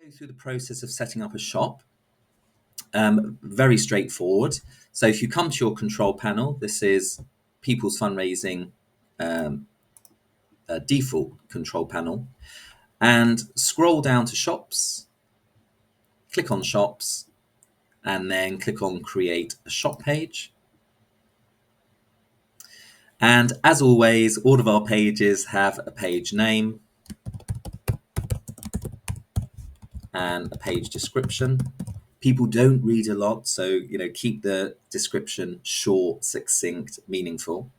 Go through the process of setting up a shop. Very straightforward. So if you come to your control panel, this is People's Fundraising default control panel, and scroll down to shops, click on shops, and then click on create a shop page. And as always, all of our pages have a page name and a page description. People don't read a lot, so keep the description short, succinct, meaningful.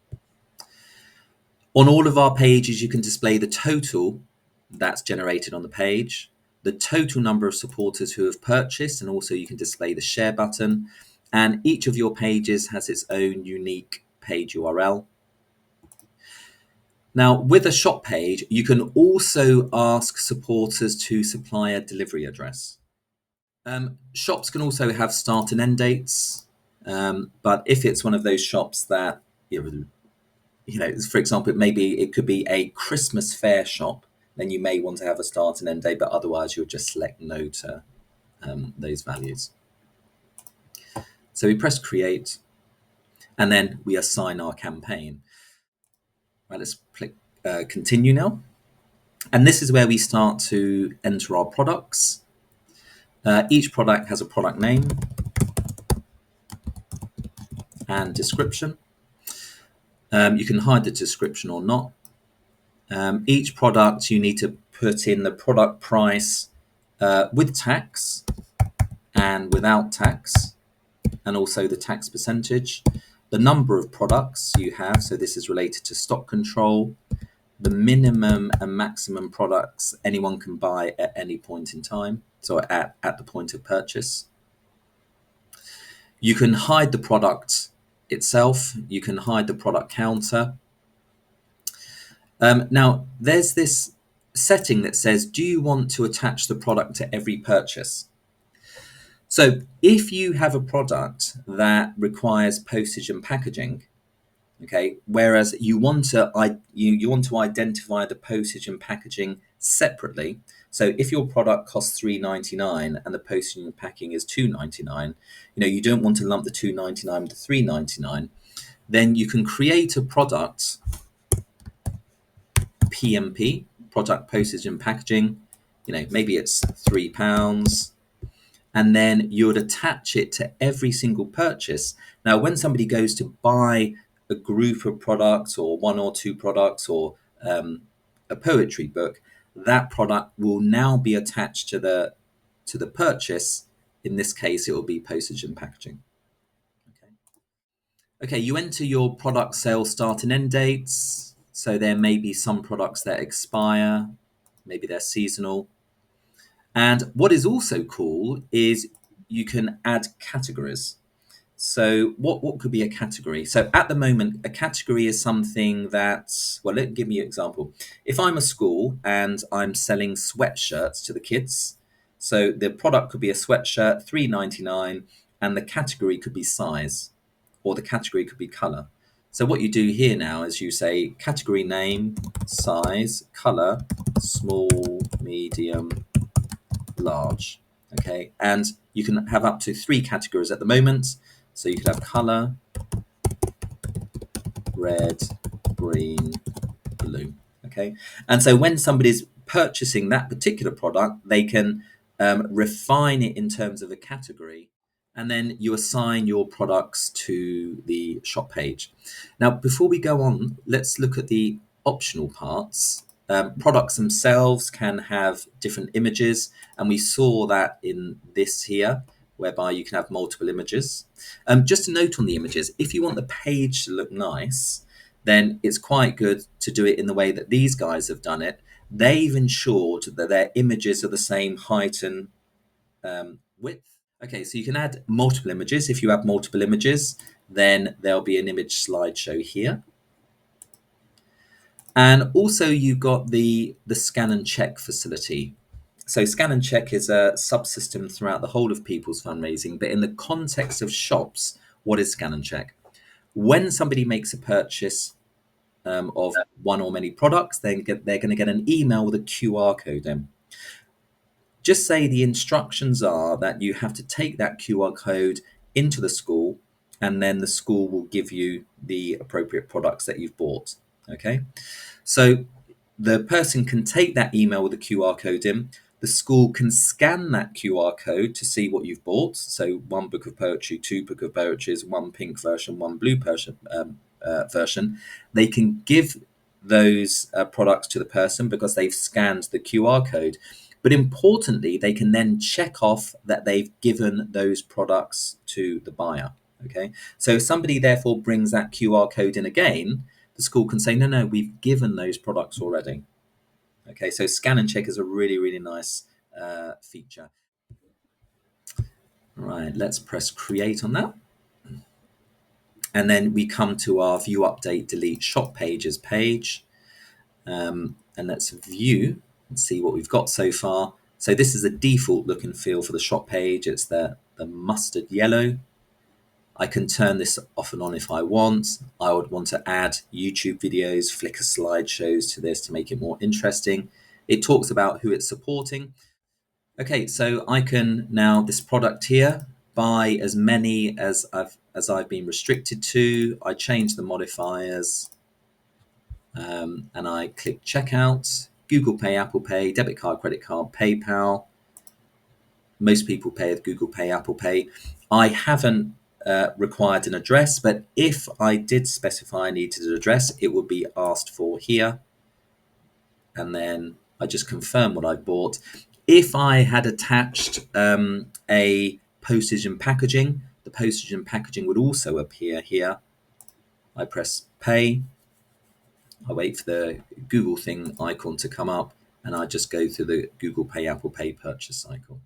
On all of our pages, you can display the total that's generated on the page, the total number of supporters who have purchased, and also you can display the share button. And each of your pages has its own unique page URL. Now, with a shop page, you can also ask supporters to supply a delivery address. Shops can also have start and end dates, but if it's one of those shops that, for example, maybe it could be a Christmas fair shop, then you may want to have a start and end date, but otherwise you'll just select no to those values. So we press create, and then we assign our campaign. Right, let's click continue now. And this is where we start to enter our products. Each product has a product name and description. You can hide the description or not. Each product, you need to put in the product price with tax and without tax, and also the tax percentage, the number of products you have, so this is related to stock control, the minimum and maximum products anyone can buy at any point in time, so at the point of purchase. You can hide the product itself, you can hide the product counter. Now, there's this setting that says, do you want to attach the product to every purchase? So if you have a product that requires postage and packaging, okay, whereas you want to identify the postage and packaging separately. So if your product costs $3.99 and the postage and packing is $2.99, you don't want to lump the $2.99 with the $3.99, then you can create a product PMP, product postage and packaging, maybe it's £3, and then you would attach it to every single purchase. Now, when somebody goes to buy a group of products or one or two products or a poetry book, that product will now be attached to the purchase. In this case, it will be postage and packaging. Okay, you enter your product sale start and end dates. So there may be some products that expire, maybe they're seasonal. And what is also cool is you can add categories. So what could be a category? So at the moment, a category is something that's, well, give me an example. If I'm a school and I'm selling sweatshirts to the kids, so the product could be a sweatshirt, $3.99, and the category could be size, or the category could be color. So what you do here now is you say category name, size, color, small, medium, large. Okay, and you can have up to 3 categories at the moment. So you could have color, red, green, blue. Okay, and so when somebody's purchasing that particular product, they can refine it in terms of a category, and then you assign your products to the shop page. Now, before we go on, let's look at the optional parts. Products themselves can have different images, and we saw that in this here, whereby you can have multiple images. Just a note on the images, if you want the page to look nice, then it's quite good to do it in the way that these guys have done it. They've ensured that their images are the same height and width. Okay, so you can add multiple images. If you have multiple images, then there'll be an image slideshow here. And also you've got the scan and check facility. So scan and check is a subsystem throughout the whole of People's Fundraising, but in the context of shops, what is scan and check? When somebody makes a purchase of one or many products, they're going to get an email with a QR code in. just say the instructions are that you have to take that QR code into the school, and then the school will give you the appropriate products that you've bought. Okay, so the person can take that email with the QR code in. The school can scan that QR code to see what you've bought. So one book of poetry, two book of poetries, one pink version, one blue version. They can give those products to the person because they've scanned the QR code. But importantly, they can then check off that they've given those products to the buyer. Okay, so if somebody therefore brings that QR code in again, the school can say, no, no, we've given those products already. Okay, so scan and check is a really, really nice feature. Right, let's press create on that. And then we come to our view, update, delete shop pages page. And let's view and see what we've got so far. So this is a default look and feel for the shop page. It's the mustard yellow. I can turn this off and on if I want. I would want to add YouTube videos, Flickr slideshows to this to make it more interesting. It talks about who it's supporting. Okay, so I can now, this product here, buy as many as I've been restricted to. I change the modifiers and I click checkout. Google Pay, Apple Pay, debit card, credit card, PayPal. Most people pay with Google Pay, Apple Pay. I haven't required an address, but if I did specify I needed an address, it would be asked for here. And then I just confirm what I bought. If I had attached a postage and packaging, the postage and packaging would also appear here. I press pay. I wait for the Google thing icon to come up, and I just go through the Google Pay, Apple Pay purchase cycle.